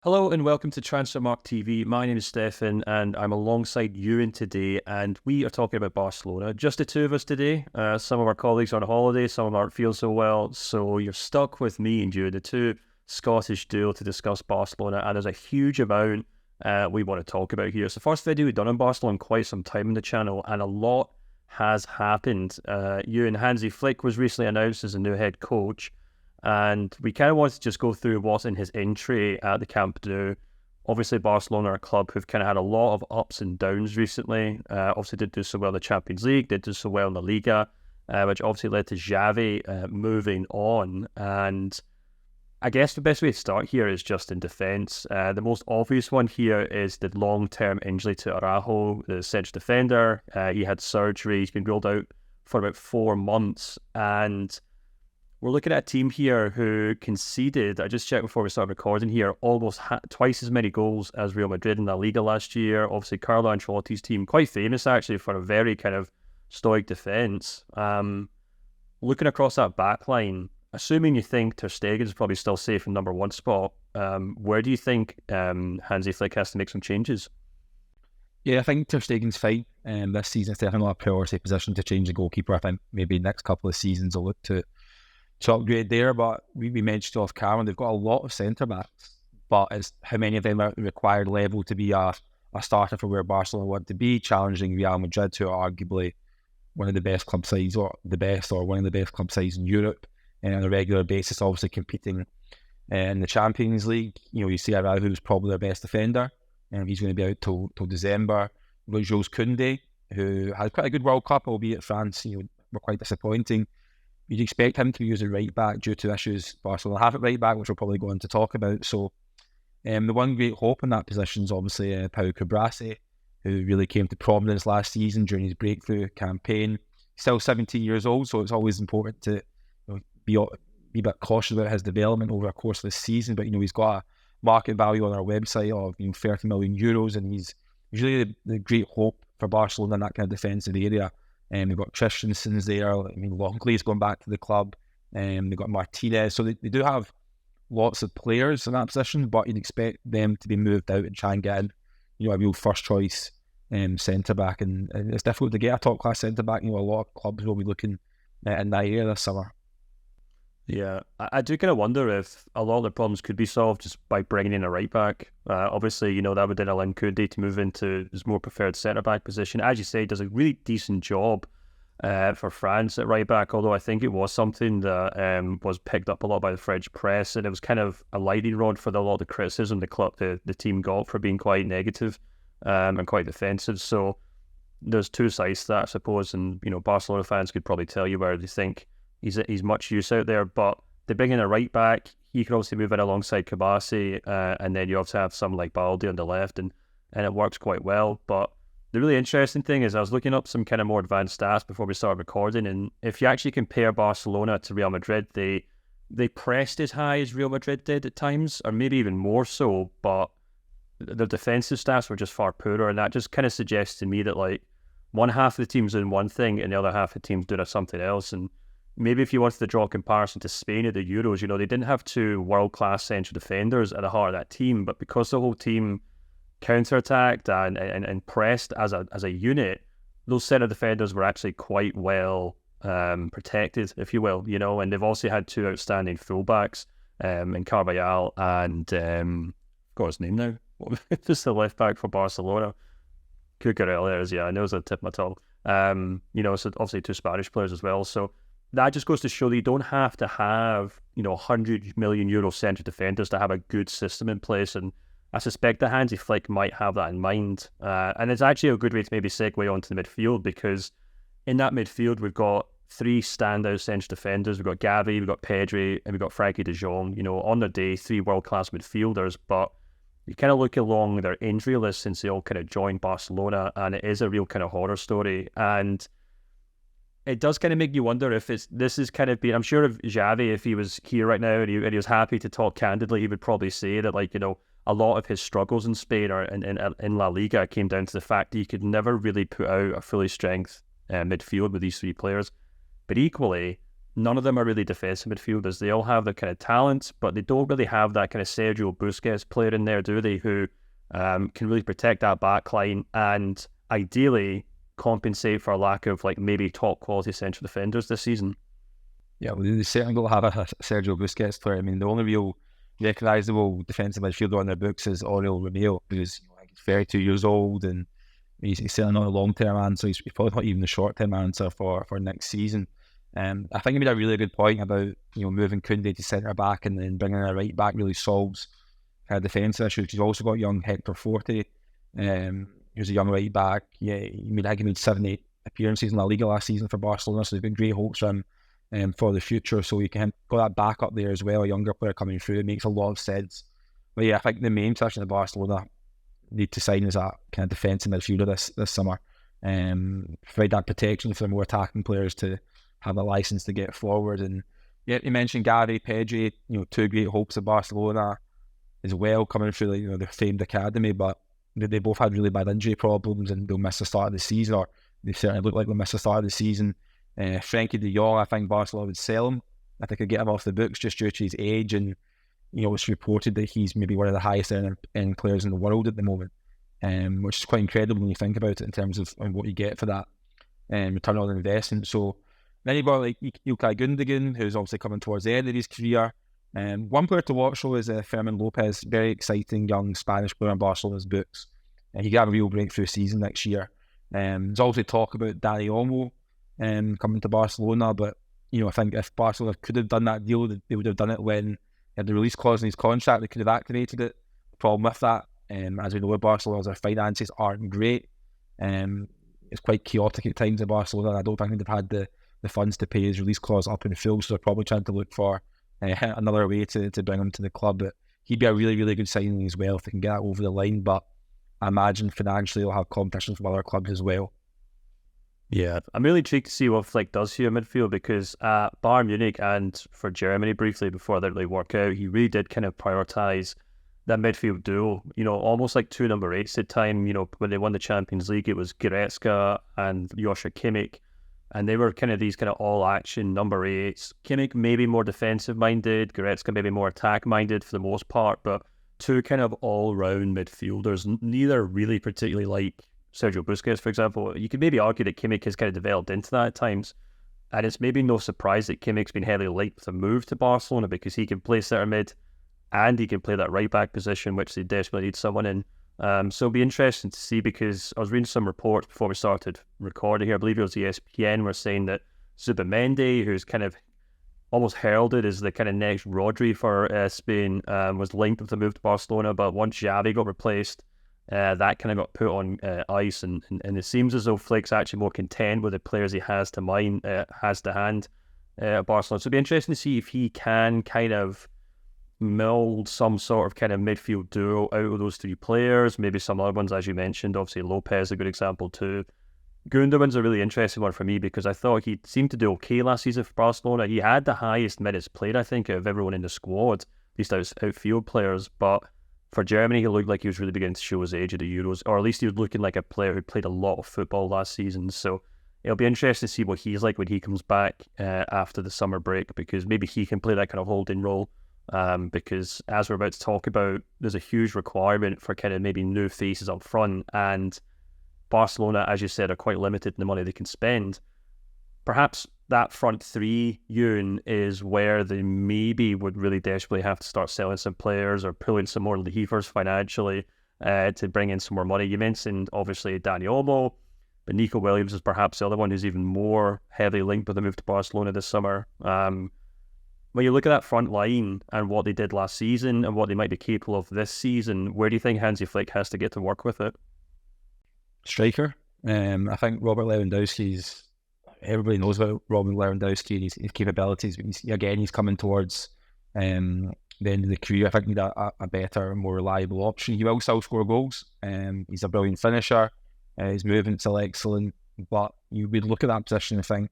Hello and welcome to Transfermarkt TV. My name is Stefan and I'm alongside Ewan today, and we are talking about Barcelona. Just the two of us today. Some of our colleagues are on holiday, some of them aren't feeling so well, so you're stuck with me and Ewan, the two Scottish duo, to discuss Barcelona, and there's a huge amount we want to talk about here. It's the first video we've done on Barcelona in quite some time on the channel, and a lot has happened. Ewan, Hansi Flick was recently announced as a new head coach. And we kind of wanted to just go through what's in his entry at the Camp Nou. Obviously, Barcelona are a club who've kind of had a lot of ups and downs recently. Obviously did do so well in the Champions League, did do so well in the Liga, which obviously led to Gavi moving on. And I guess the best way to start here is just in defence. The most obvious one here is the long-term injury to Araujo, the central defender. He had surgery. He's been ruled out for about 4 months. And we're looking at a team here who conceded, I just checked before we started recording here, almost twice as many goals as Real Madrid in La Liga last year. Obviously, Carlo Ancelotti's team, quite famous actually for a very kind of stoic defence. Looking across that back line, assuming you think Ter Stegen is probably still safe in number one spot, where do you think Hansi Flick has to make some changes? Yeah, I think Ter Stegen's fine. This season, it's definitely not a priority position to change the goalkeeper. I think maybe next couple of seasons they'll look to upgrade there, but we mentioned off camera, they've got a lot of centre-backs, but it's how many of them are at the required level to be a starter for where Barcelona want to be, challenging Real Madrid, who are arguably one of the best club sides, or one of the best club sides in Europe, and on a regular basis, obviously competing in the Champions League. You see Araujo, who's probably their best defender, and he's going to be out till December. Jules Koundé, who had quite a good World Cup, albeit France were quite disappointing. You'd expect him to be used at right back due to issues Barcelona have at right back, which we're probably going to talk about. So the one great hope in that position is obviously Pau Cubarsí, who really came to prominence last season during his breakthrough campaign. He's still 17 years old, so it's always important to be a bit cautious about his development over the course of the season. But he's got a market value on our website of 30 million euros, and he's really the great hope for Barcelona in that kind of defensive area. We've got Christensen's there. Longley's going back to the club. They've got Martinez. So they do have lots of players in that position, but you'd expect them to be moved out and try and get in, a real first choice centre-back. And it's difficult to get a top-class centre-back. A lot of clubs will be looking in that area this summer. Yeah, I do kind of wonder if a lot of the problems could be solved just by bringing in a right back. Obviously, that would then allow Koundé to move into his more preferred centre back position. As you say, does a really decent job for France at right back. Although I think it was something that was picked up a lot by the French press, and it was kind of a lightning rod for a lot of the criticism the team got for being quite negative and quite defensive. So there's two sides to that, I suppose. And Barcelona fans could probably tell you where they think he's much use out there, but they bring in a right back. He can obviously move in alongside Cubarsí, and then you also have some like Balde on the left, and it works quite well. But the really interesting thing is I was looking up some kind of more advanced stats before we started recording, and if you actually compare Barcelona to Real Madrid, they pressed as high as Real Madrid did at times, or maybe even more so, but their defensive stats were just far poorer, and that just kind of suggests to me that like one half of the team's doing one thing and the other half of the team's doing something else. And maybe if you wanted to draw a comparison to Spain at the Euros, they didn't have two world-class central defenders at the heart of that team, but because the whole team counter-attacked and pressed as a unit, those centre defenders were actually quite well protected, if you will, and they've also had two outstanding fullbacks in Carvajal and, got his name now, just the left-back for Barcelona. Cucurella, I know it's a tip of my tongue. So obviously two Spanish players as well, so that just goes to show that you don't have to have, 100 million euro central defenders to have a good system in place. And I suspect that Hansi Flick might have that in mind. And it's actually a good way to maybe segue onto the midfield, because in that midfield, we've got three standout central defenders. We've got Gavi, we've got Pedri, and we've got Frankie de Jong. On their day, three world-class midfielders. But you kind of look along their injury list since they all kind of joined Barcelona, and it is a real kind of horror story. And it does kind of make you wonder if this is kind of being, I'm sure if Gavi, if he was here right now and he was happy to talk candidly, he would probably say that a lot of his struggles in Spain or in La Liga came down to the fact that he could never really put out a fully strength midfield with these three players. But equally, none of them are really defensive midfielders. They all have their kind of talents, but they don't really have that kind of Sergio Busquets player in there, do they? Who can really protect that back line and ideally compensate for a lack of like maybe top quality central defenders this season. Yeah, well, they certainly don't have a Sergio Busquets player. I mean, the only real recognisable defensive midfielder on their books is Oriol Romeu, who's 32 years old, and he's certainly not a long-term answer. He's probably not even the short-term answer for next season. I think he made a really good point about moving Koundé to centre back and then bringing a right back really solves kind of defensive issues. He's also got young Hector Forte, who's a young right back. Yeah, he made 7-8 appearances in La Liga last season for Barcelona, so they've got great hopes for him for the future. So you can got that back up there as well, a younger player coming through. It makes a lot of sense. But yeah, I think the main position of Barcelona need to sign is that kind of defensive midfielder this summer. Provide that protection for more attacking players to have a license to get forward. And yeah, you mentioned Gavi, Pedri, two great hopes of Barcelona as well, coming through their famed academy, but they both had really bad injury problems and they'll miss the start of the season, or they certainly look like they'll miss the start of the season. Frankie de Jong, I think Barcelona would sell him. I think I'd get him off the books just due to his age, and it's reported that he's maybe one of the highest earning players in the world at the moment, which is quite incredible when you think about it in terms of what you get for that return on investment. So then you've got like Ilkay Gundogan, who's obviously coming towards the end of his career. One player to watch though is Fermin Lopez, very exciting young Spanish player in Barcelona's books. He could have a real breakthrough season next year. There's obviously talk about Dani Olmo coming to Barcelona, but I think if Barcelona could have done that deal, they would have done it when he had the release clause in his contract. They could have activated it. The problem with that, as we know, with Barcelona, their finances aren't great. It's quite chaotic at times in Barcelona. I don't think they've had the funds to pay his release clause up in full, so they're probably trying to look for another way to bring him to the club. But he'd be a really, really good signing as well if they can get that over the line. But I imagine financially they'll have competition from other clubs as well. Yeah, I'm really intrigued to see what Flick does here in midfield, because at Bayern Munich and for Germany briefly before that really worked out, he really did kind of prioritise that midfield duo, almost like two number 8s at time. When they won the Champions League, it was Goretzka and Joshua Kimmich, and they were kind of these kind of all-action number 8s. Kimmich maybe more defensive-minded, Goretzka maybe more attack-minded for the most part, but two kind of all-round midfielders, neither really particularly like Sergio Busquets, for example. You could maybe argue that Kimmich has kind of developed into that at times, and it's maybe no surprise that Kimmich's been heavily linked with a move to Barcelona, because he can play centre mid and he can play that right back position, which they desperately need someone in. So it'll be interesting to see, because I was reading some reports before we started recording here. I believe it was ESPN were saying that Zubimendi, who's kind of almost heralded as the kind of next Rodri for Spain, was linked with the move to Barcelona, but once Xavi got replaced, that kind of got put on ice, and it seems as though Flick's actually more content with the players he has to hand at Barcelona. So it'll be interesting to see if he can kind of mould some sort of kind of midfield duo out of those three players, maybe some other ones, as you mentioned. Obviously Lopez is a good example too. Gundogan's a really interesting one for me, because I thought he seemed to do okay last season for Barcelona. He had the highest minutes played, I think, out of everyone in the squad, at least outfield players, but for Germany, he looked like he was really beginning to show his age at the Euros, or at least he was looking like a player who played a lot of football last season. So it'll be interesting to see what he's like when he comes back after the summer break, because maybe he can play that kind of holding role. Because as we're about to talk about, there's a huge requirement for kind of maybe new faces up front, and Barcelona, as you said, are quite limited in the money they can spend. Perhaps that front three, Ewan, is where they maybe would really desperately have to start selling some players or pulling some more levers financially to bring in some more money. You mentioned, obviously, Dani Olmo, but Nico Williams is perhaps the other one who's even more heavily linked with the move to Barcelona this summer. When you look at that front line and what they did last season and what they might be capable of this season, where do you think Hansi Flick has to get to work with it? Striker. I think Robert Lewandowski's... Everybody knows about Robert Lewandowski and his capabilities, but he's coming towards the end of the career. I think he need a better, more reliable option. He will still score goals. He's a brilliant finisher. His movement's still excellent. But you would look at that position and think,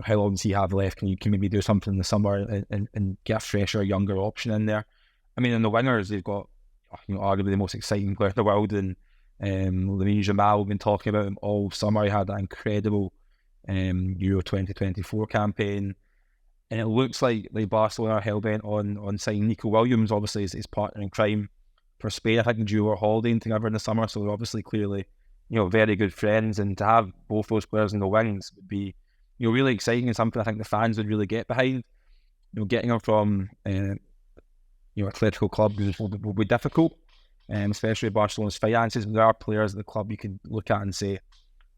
how long does he have left? Can maybe do something in the summer and get a fresher, younger option in there? I mean, in the wingers, they've got arguably the most exciting player in the world, and Lamine Yamal. We've been talking about him all summer. He had that incredible Euro 2024 campaign. And it looks like Barcelona are hell-bent on signing Nico Williams, obviously, his partner in crime for Spain. I think the duo were holidaying together in the summer, so they're obviously clearly, very good friends. And to have both those players in the wings would be, really exciting and something I think the fans would really get behind. Getting them from, Atletico club will be difficult, especially with Barcelona's finances. There are players at the club you can look at and say,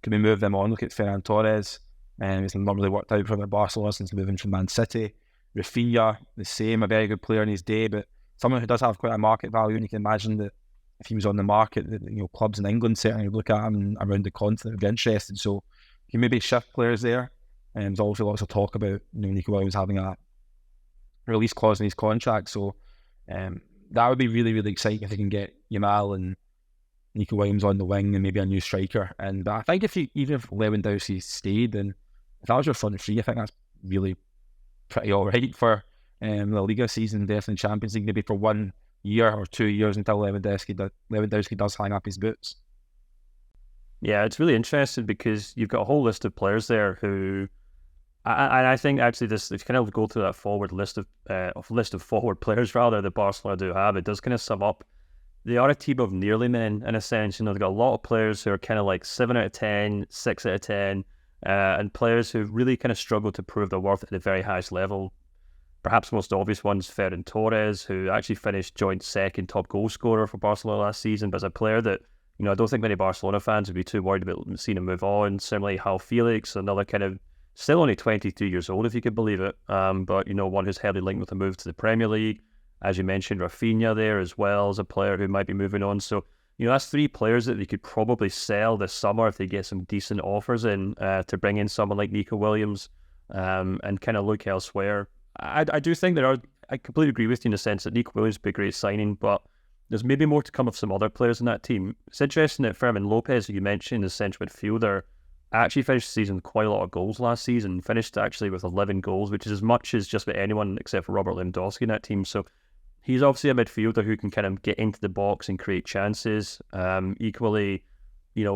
can we move them on? Look at Ferran Torres. It's not really worked out for the Barcelona since moving from Man City. Rafinha, the same, a very good player in his day, but someone who does have quite a market value. And you can imagine that if he was on the market, that clubs in England certainly look at him and around the continent would be interested. So you can maybe shift players there. And there's also lots of talk about Nico Williams having a release clause in his contract. So that would be really, really exciting if they can get Yamal and Nico Williams on the wing and maybe a new striker. But I think even if Lewandowski stayed, and if that was your front three, I think that's really pretty all right for the Liga season, definitely Champions League, maybe for 1 year or 2 years until Lewandowski does hang up his boots. Yeah, it's really interesting because you've got a whole list of players there who, I think actually this, if you kind of go through that forward list of forward players rather that Barcelona do have, it does kind of sum up. They are a team of nearly men in a sense. They've got a lot of players who are kind of like 7 out of 10, 6 out of 10, and players who really kind of struggle to prove their worth at the very highest level. Perhaps most obvious one's Ferran Torres, who actually finished joint second top goal scorer for Barcelona last season, but as a player that, I don't think many Barcelona fans would be too worried about seeing him move on. Similarly, João Felix, another kind of still only 22 years old, if you could believe it, but one who's heavily linked with a move to the Premier League. As you mentioned, Rafinha there as well as a player who might be moving on. So, that's 3 players that they could probably sell this summer if they get some decent offers in to bring in someone like Nico Williams and kind of look elsewhere. I do think I completely agree with you in the sense that Nico Williams would be a great signing, but there's maybe more to come of some other players in that team. It's interesting that Fermin Lopez, who you mentioned, is central midfielder, actually finished the season with quite a lot of goals last season, finished actually with 11 goals, which is as much as just about anyone except for Robert Lewandowski in that team. So he's obviously a midfielder who can kind of get into the box and create chances. Equally,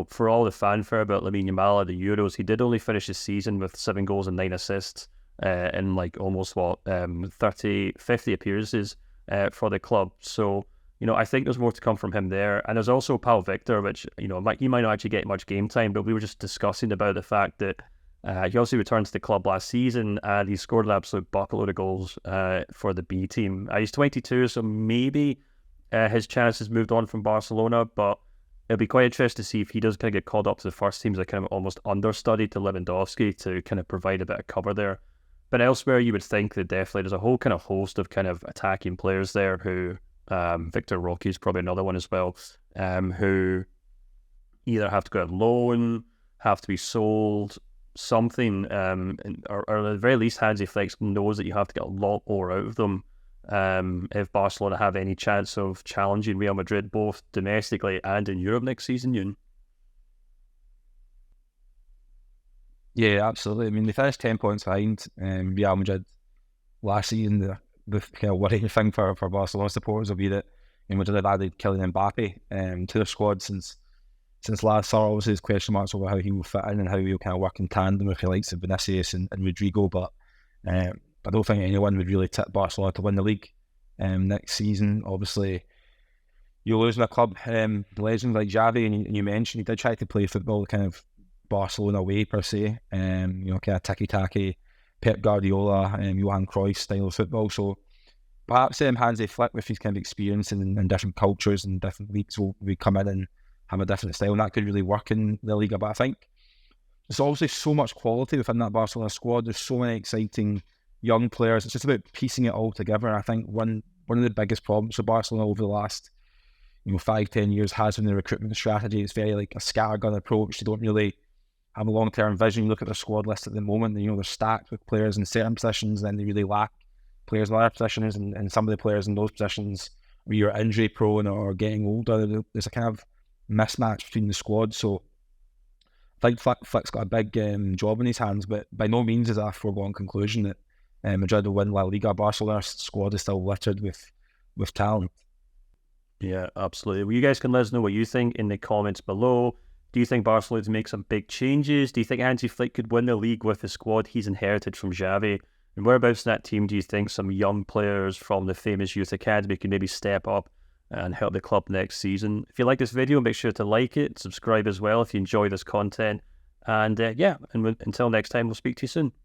for all the fanfare about Lamine Yamal at the Euros, he did only finish his season with 7 goals and 9 assists in like almost 50 appearances for the club. So, I think there's more to come from him there. And there's also Pau Victor, which, he might not actually get much game time, but we were just discussing about the fact that he also returned to the club last season and he scored an absolute buckload of goals for the B team. He's 22, so maybe his chances moved on from Barcelona, but it'll be quite interesting to see if he does kind of get called up to the first team as a kind of almost understudy to Lewandowski to kind of provide a bit of cover there. But elsewhere, you would think that definitely there's a whole kind of host of kind of attacking players there who, Victor Roque is probably another one as well, who either have to go on loan, have to be sold, something, or at the very least, Hansi Flick knows that you have to get a lot more out of them if Barcelona have any chance of challenging Real Madrid both domestically and in Europe next season, Ewan. Yeah, absolutely. I mean, they finished 10 points behind Real Madrid last season. The kind of worrying thing for Barcelona supporters will be that Madrid have added Kylian Mbappe to their squad since last summer. Obviously, there's question marks over how he will fit in and how he'll kind of work in tandem with the likes of Vinicius and Rodrigo. But I don't think anyone would really tip Barcelona to win the league next season. Obviously, you're losing a club, legends like Gavi, and you mentioned he did try to play football kind of Barcelona way per se, kind of tiki-taki, Pep Guardiola, Johan Cruyff style of football. So perhaps Hansi Flick, with his kind of experience in different cultures and different leagues, will come in and have a different style, and that could really work in the Liga. But I think there's obviously so much quality within that Barcelona squad. There's so many exciting young players. It's just about piecing it all together. And I think one of the biggest problems for Barcelona over the last 5-10 years has been the recruitment strategy. It's very like a scattergun approach. They don't really have a long-term vision. You look at their squad list at the moment, and, they're stacked with players in certain positions, and then they really lack players in other positions, and some of the players in those positions are either injury prone or getting older. There's a kind of mismatch between the squad. So I think Flick's got a big job in his hands, but by no means is that a foregone conclusion that Madrid will win La Liga. Barcelona's squad is still littered with talent. Yeah, absolutely. Well, you guys can let us know what you think in the comments below. Do you think Barcelona to make some big changes? Do you think Hansi Flick could win the league with the squad he's inherited from Xavi? And whereabouts in that team do you think some young players from the famous youth academy can maybe step up and help the club next season? If you like this video, make sure to like it, subscribe as well if you enjoy this content. And until next time, we'll speak to you soon.